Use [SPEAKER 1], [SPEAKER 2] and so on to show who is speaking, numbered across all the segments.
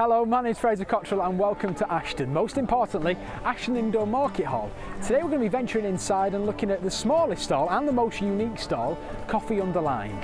[SPEAKER 1] Hello, my name's Fraser Cottrell and welcome to Ashton. Most importantly, Ashton Indoor Market Hall. Today we're going to be venturing inside and looking at the smallest stall and the most unique stall, Coffee UnderLyne.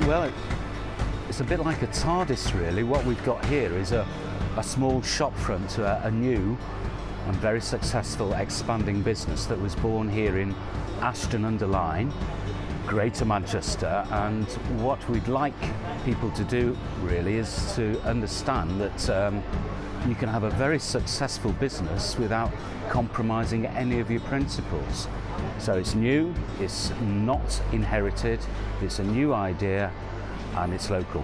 [SPEAKER 2] Well, it's a bit like a TARDIS really. What we've got here is a small shop front to a new and very successful expanding business that was born here in Ashton under Lyne, Greater Manchester. And what we'd like people to do really is to understand that you can have a very successful business without compromising any of your principles. So it's new, it's not inherited, it's a new idea and it's local.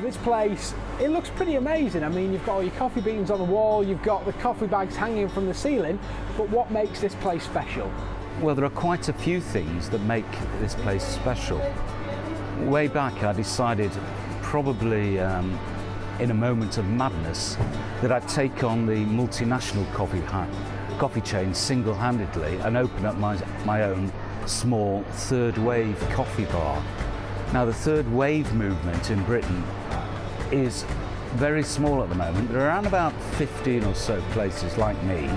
[SPEAKER 1] This place, it looks pretty amazing. I mean, you've got all your coffee beans on the wall, you've got the coffee bags hanging from the ceiling, but what makes this place special?
[SPEAKER 2] Well, there are quite a few things that make this place special. Way back I decided, probably in a moment of madness, that I'd take on the multinational coffee chain single-handedly and open up my own small third wave coffee bar. Now, the third wave movement in Britain is very small at the moment. There are around about 15 or so places like me,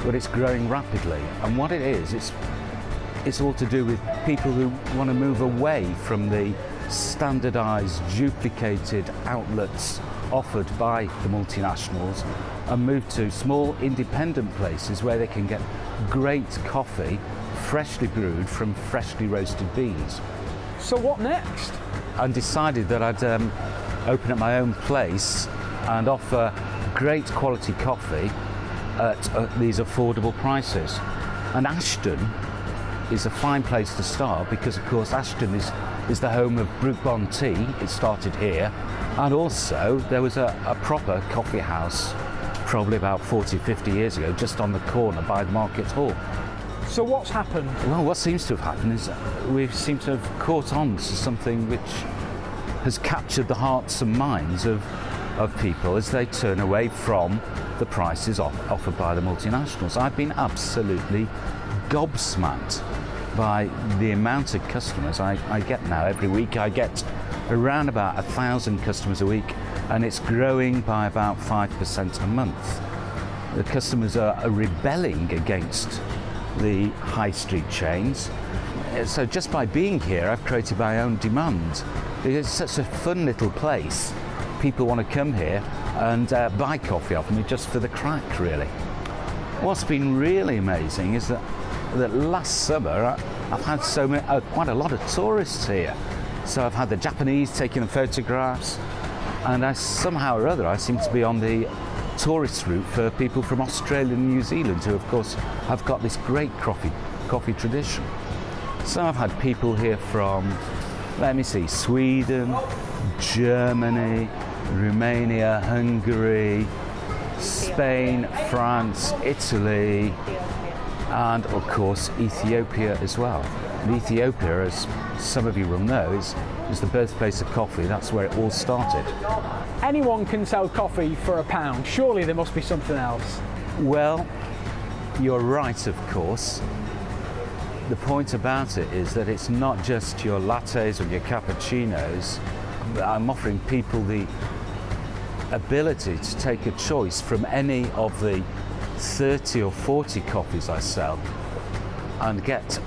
[SPEAKER 2] but it's growing rapidly. And what it is, it's all to do with people who want to move away from the standardized, duplicated outlets offered by the multinationals and move to small independent places where they can get great coffee freshly brewed from freshly roasted beans.
[SPEAKER 1] So what next?
[SPEAKER 2] I decided that I'd open up my own place and offer great quality coffee at these affordable prices. And Ashton is a fine place to start because, of course, Ashton is the home of Brooke Bond Tea. It started here. And also there was a proper coffee house probably about 40, 50 years ago, just on the corner by the Market Hall.
[SPEAKER 1] So what's happened?
[SPEAKER 2] Well, what seems to have happened is we seem to have caught on to something which has captured the hearts and minds of people as they turn away from the prices offered by the multinationals. I've been absolutely gobsmacked by the amount of customers I get now. Every week I get around about 1,000 customers a week, and it's growing by about 5% a month. The customers are rebelling against the high street chains. So just by being here, I've created my own demand. It's such a fun little place. People want to come here and buy coffee off me just for the crack, really. What's been really amazing is that last summer I've had quite a lot of tourists here. So I've had the Japanese taking the photographs, and somehow or other I seem to be on the tourist route for people from Australia and New Zealand, who of course have got this great coffee tradition. So I've had people here from, let me see, Sweden, Germany, Romania, Hungary, Spain, France, Italy, and of course Ethiopia as well. And Ethiopia, as some of you will know, is the birthplace of coffee. That's where it all started.
[SPEAKER 1] Anyone can sell coffee for £1. Surely there must be something else.
[SPEAKER 2] Well, you're right, of course. The point about it is that it's not just your lattes or your cappuccinos. I'm offering people the ability to take a choice from any of the 30 or 40 coffees I sell and get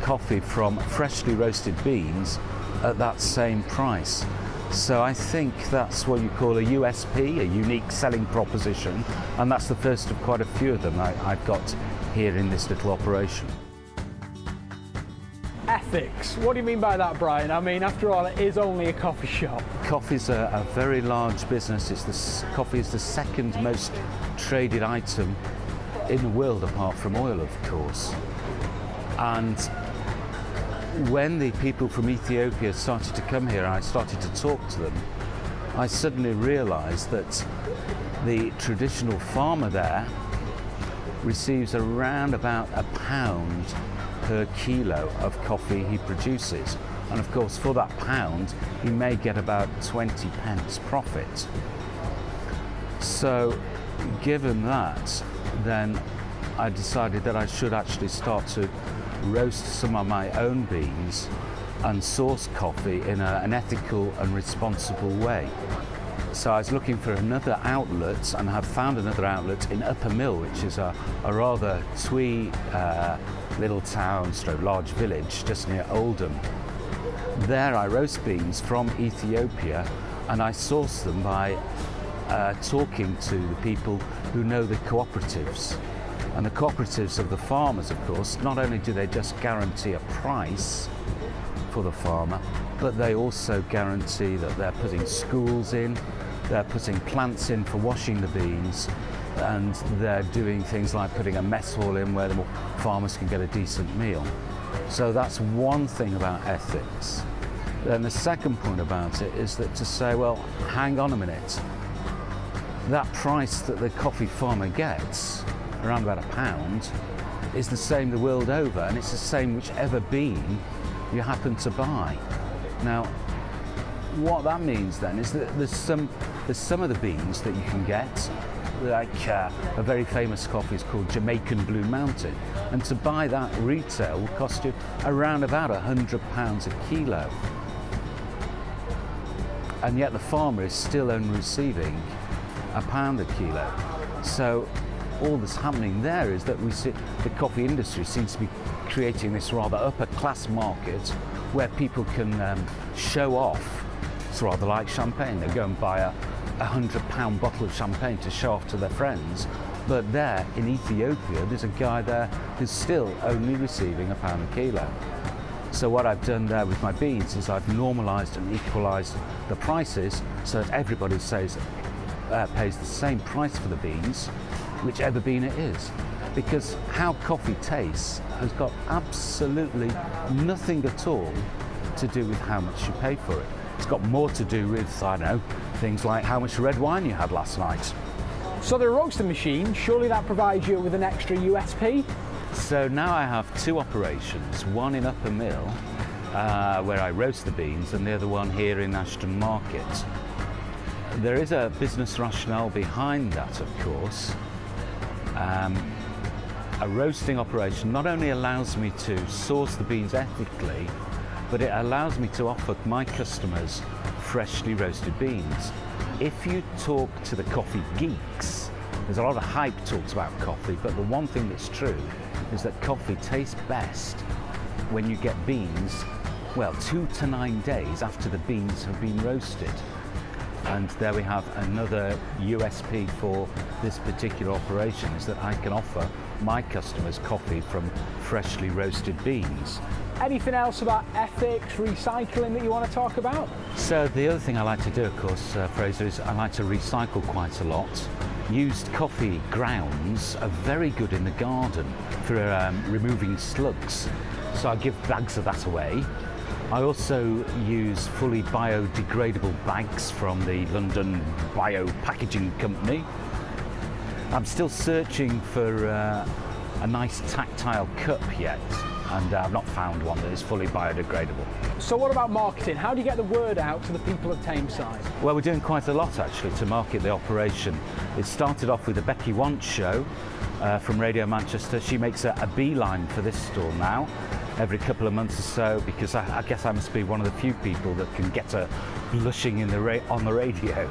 [SPEAKER 2] coffee from freshly roasted beans at that same price. So I think that's what you call a USP, a unique selling proposition, and that's the first of quite a few of them I've got here in this little operation.
[SPEAKER 1] Ethics. What do you mean by that, Brian? I mean, after all, it is only a coffee shop.
[SPEAKER 2] Coffee's a very large business. Coffee is the second most traded item in the world, apart from oil, of course. And when the people from Ethiopia started to come here and I started to talk to them, I suddenly realized that the traditional farmer there receives around about £1 per kilo of coffee he produces. And of course, for that pound, he may get about 20 pence profit. So, given that, then I decided that I should actually start to roast some of my own beans and source coffee in an ethical and responsible way. So I was looking for another outlet, and have found another outlet in Upper Mill, which is a rather twee little town, large village just near Oldham. There I roast beans from Ethiopia, and I source them by talking to the people who know the cooperatives. And the cooperatives of the farmers, of course, not only do they just guarantee a price for the farmer, but they also guarantee that they're putting schools in, they're putting plants in for washing the beans, and they're doing things like putting a mess hall in where the farmers can get a decent meal. So that's one thing about ethics. Then the second point about it is that to say, well, hang on a minute, that price that the coffee farmer gets, around about £1, is the same the world over, and it's the same whichever bean you happen to buy. Now, what that means then is that there's some of the beans that you can get, like a very famous coffee is called Jamaican Blue Mountain, and to buy that retail will cost you around about £100 a kilo. And yet the farmer is still only receiving £1 a kilo. So all that's happening there is that we see the coffee industry seems to be creating this rather upper class market where people can show off. It's rather like champagne. They go and buy a £100 bottle of champagne to show off to their friends. But there in Ethiopia, there's a guy there who's still only receiving £1 a kilo. So what I've done there with my beans is I've normalised and equalised the prices so that everybody pays the same price for the beans, whichever bean it is. Because how coffee tastes has got absolutely nothing at all to do with how much you pay for it. It's got more to do with, I don't know, things like how much red wine you had last night.
[SPEAKER 1] So the roaster machine, surely that provides you with an extra USP?
[SPEAKER 2] So now I have two operations, one in Upper Mill, where I roast the beans, and the other one here in Ashton Market. There is a business rationale behind that, of course. A roasting operation not only allows me to source the beans ethically, but it allows me to offer my customers freshly roasted beans. If you talk to the coffee geeks, there's a lot of hype talks about coffee, but the one thing that's true is that coffee tastes best when you get beans, well, 2 to 9 days after the beans have been roasted. And there we have another USP for this particular operation, is that I can offer my customers coffee from freshly roasted beans.
[SPEAKER 1] Anything else about ethics, recycling that you want to talk about?
[SPEAKER 2] So the other thing I like to do, of course, Fraser, is I like to recycle quite a lot. Used coffee grounds are very good in the garden for removing slugs, so I give bags of that away. I also use fully biodegradable bags from the London Bio Packaging Company. I'm still searching for a nice tactile cup yet, and I've not found one that is fully biodegradable.
[SPEAKER 1] So what about marketing? How do you get the word out to the people of Tameside?
[SPEAKER 2] Well, we're doing quite a lot actually to market the operation. It started off with the Becky Want show from Radio Manchester. She makes a beeline for this store now every couple of months or so, because I guess I must be one of the few people that can get her blushing on the radio.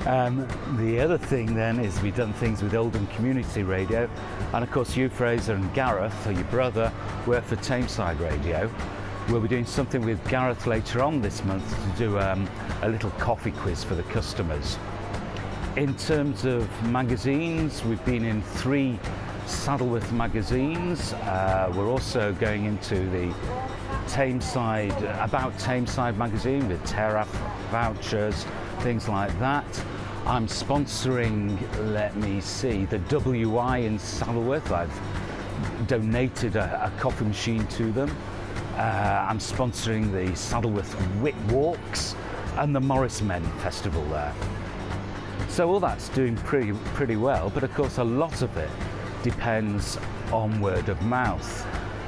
[SPEAKER 2] The other thing then is we've done things with Oldham Community Radio, and of course you, Fraser, and Gareth, or your brother, work for Tameside Radio. We'll be doing something with Gareth later on this month to do a little coffee quiz for the customers. In terms of magazines, we've been in 3 Saddleworth magazines. We're also going into the About Tameside magazine with Terra vouchers, things like that. I'm sponsoring, let me see, the WI in Saddleworth. I've donated a coffee machine to them. I'm sponsoring the Saddleworth Wit Walks and the Morris Men Festival there. So all that's doing pretty well, but of course a lot of it depends on word of mouth.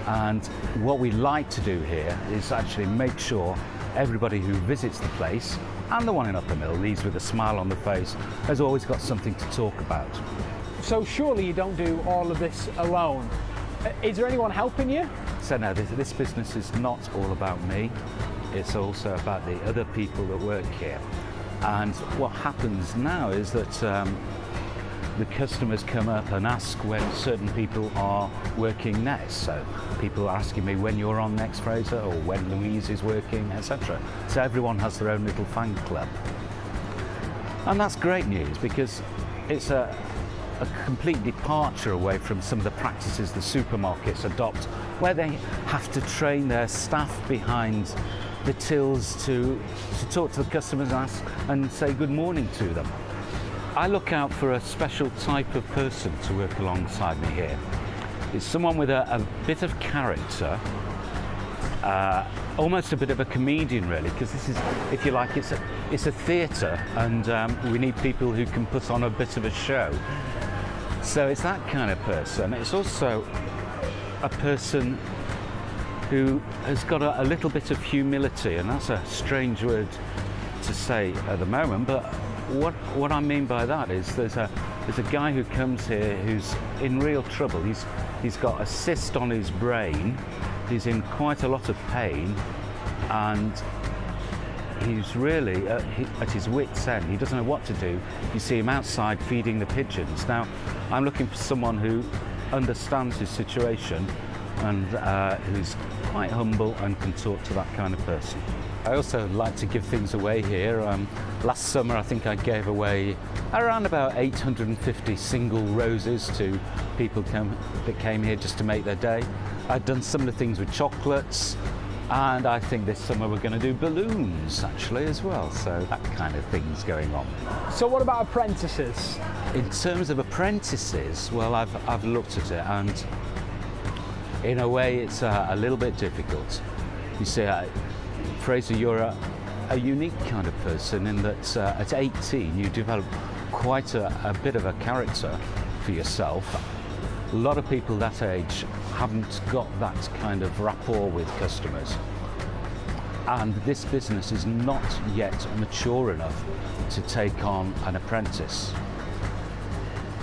[SPEAKER 2] And what we like to do here is actually make sure everybody who visits the place, and the one in Upper Mill, leaves with a smile on the face, has always got something to talk about.
[SPEAKER 1] So surely you don't do all of this alone. Is there anyone helping you?
[SPEAKER 2] So no, this business is not all about me. It's also about the other people that work here. And what happens now is that the customers come up and ask when certain people are working next. So people are asking me when you're on next, Fraser, or when Louise is working, etc. So everyone has their own little fan club. And that's great news because it's a complete departure away from some of the practices the supermarkets adopt, where they have to train their staff behind the tills to talk to the customers and say good morning to them. I look out for a special type of person to work alongside me here. It's someone with a bit of character, almost a bit of a comedian really, because this is, if you like, it's a theatre, and we need people who can put on a bit of a show. So it's that kind of person. It's also a person who has got a little bit of humility, and that's a strange word to say at the moment, but what I mean by that is there's a guy who comes here who's in real trouble. He's got a cyst on his brain, he's in quite a lot of pain, and he's really at his wit's end. He doesn't know what to do. You see him outside feeding the pigeons. Now, I'm looking for someone who understands his situation and who's quite humble and can talk to that kind of person. I also like to give things away here. Last summer I think I gave away around about 850 single roses to people that came here just to make their day. I've done similar things with chocolates, and I think this summer we're going to do balloons actually as well, so that kind of thing's going on.
[SPEAKER 1] So what about apprentices?
[SPEAKER 2] In terms of apprentices, well, I've looked at it, and in a way it's a little bit difficult. You see, Fraser, you're a unique kind of person in that at 18 you develop quite a bit of a character for yourself. A lot of people that age haven't got that kind of rapport with customers, and this business is not yet mature enough to take on an apprentice.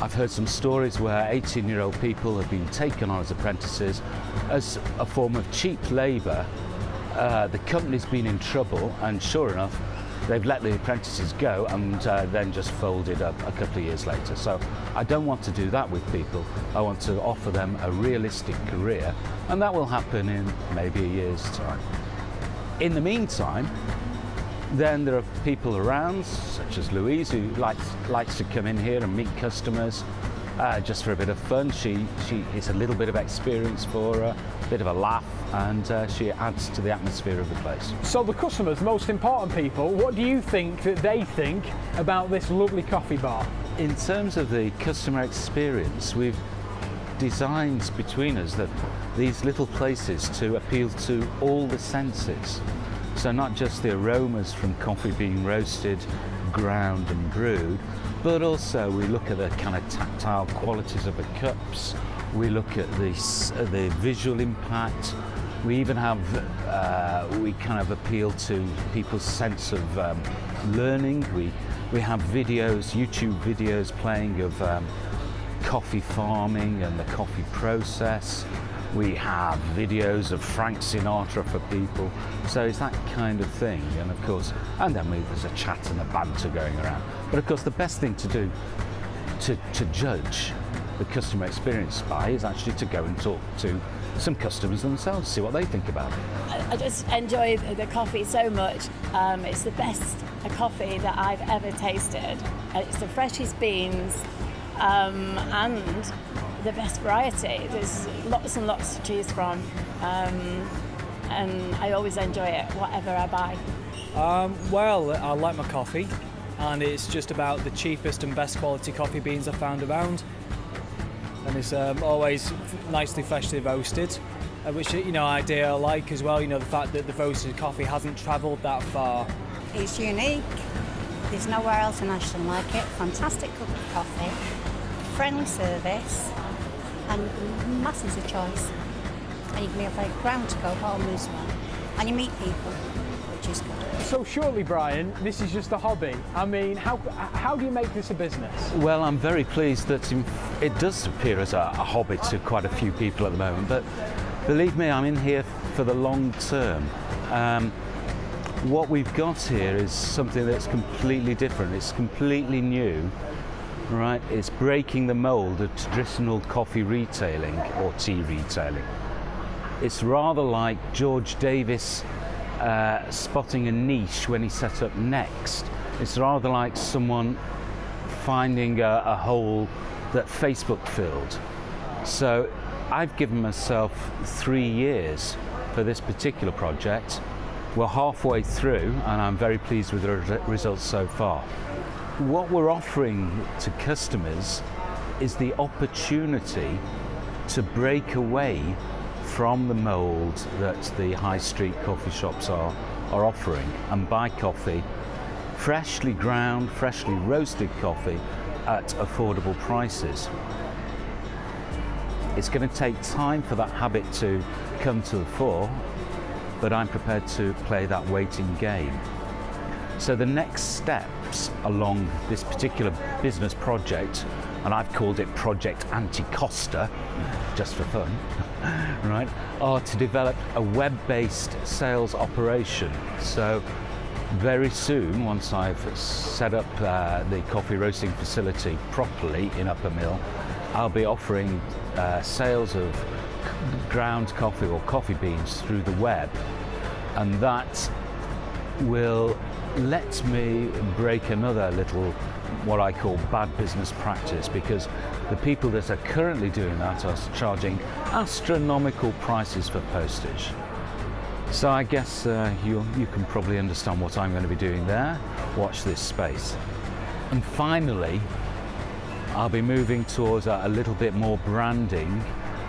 [SPEAKER 2] I've heard some stories where 18-year-old people have been taken on as apprentices as a form of cheap labour. The company's been in trouble, and sure enough, they've let the apprentices go and then just folded up a couple of years later. So I don't want to do that with people. I want to offer them a realistic career, and that will happen in maybe a year's time. In the meantime, then there are people around, such as Louise, who likes to come in here and meet customers just for a bit of fun. It's a little bit of experience for her, a bit of a laugh, and she adds to the atmosphere of the place.
[SPEAKER 1] So the customers, the most important people, what do you think that they think about this lovely coffee bar?
[SPEAKER 2] In terms of the customer experience, we've designed between us these little places to appeal to all the senses. So not just the aromas from coffee being roasted, ground and brewed, but also we look at the kind of tactile qualities of the cups, we look at the visual impact, we even have, we kind of appeal to people's sense of learning. We have videos, YouTube videos playing of coffee farming and the coffee process. We have videos of Frank Sinatra for people, so it's that kind of thing. And of course, and then there's a chat and a banter going around. But of course, the best thing to do to judge the customer experience by is actually to go and talk to some customers themselves, see what they think about it.
[SPEAKER 3] I just enjoy the coffee so much. It's the best coffee that I've ever tasted. It's the freshest beans and the best variety. There's lots and lots to choose from, and I always enjoy it, whatever I buy.
[SPEAKER 4] Well, I like my coffee, and it's just about the cheapest and best quality coffee beans I've found around. And it's always nicely freshly roasted, which I like as well. The fact that the roasted coffee hasn't travelled that far.
[SPEAKER 5] It's unique. There's nowhere else in Ashton like it. Fantastic cup of coffee, friendly service, and masses of choice. and you can have like ground to go home as well. And you meet people, which is good.
[SPEAKER 1] So surely, Brian, this is just a hobby. I mean, how do you make this a business?
[SPEAKER 2] Well, I'm very pleased that it does appear as a hobby to quite a few people at the moment, but believe me, I'm in here for the long term. What we've got here is something that's completely different. It's completely new, right? It's breaking the mold of traditional coffee retailing or tea retailing. It's rather like George Davis spotting a niche when he set up Next. It's rather like someone finding a hole that Facebook filled. So I've given myself 3 years for this particular project. We're halfway through and I'm very pleased with the results so far. What we're offering to customers is the opportunity to break away from the mould that the high street coffee shops are offering and buy coffee, freshly ground, freshly roasted coffee at affordable prices. It's going to take time for that habit to come to the fore, but I'm prepared to play that waiting game. So the next steps along this particular business project, and I've called it Project Anti-Costa, just for fun, right, are to develop a web-based sales operation. So very soon, once I've set up the coffee roasting facility properly in Upper Mill, I'll be offering sales of ground coffee or coffee beans through the web, and that will let me break another little, what I call bad business practice, because the people that are currently doing that are charging astronomical prices for postage. So I guess you can probably understand what I'm going to be doing there. Watch this space. And finally, I'll be moving towards a little bit more branding.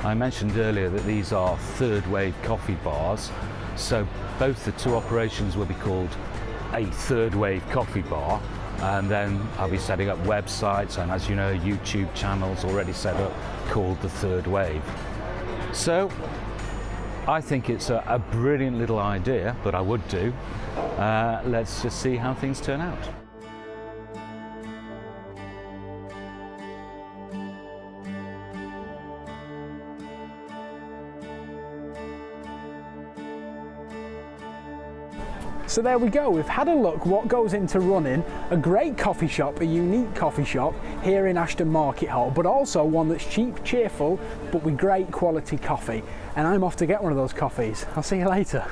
[SPEAKER 2] I mentioned earlier that these are third wave coffee bars, so both the two operations will be called a third wave coffee bar, and then I'll be setting up websites and, as you know, YouTube channels already set up called the Third Wave. So I think it's a brilliant little idea, but I would do. Let's just see how things turn out.
[SPEAKER 1] So there we go, we've had a look what goes into running a great coffee shop, a unique coffee shop here in Ashton Market Hall, but also one that's cheap, cheerful, but with great quality coffee. And I'm off to get one of those coffees. I'll see you later.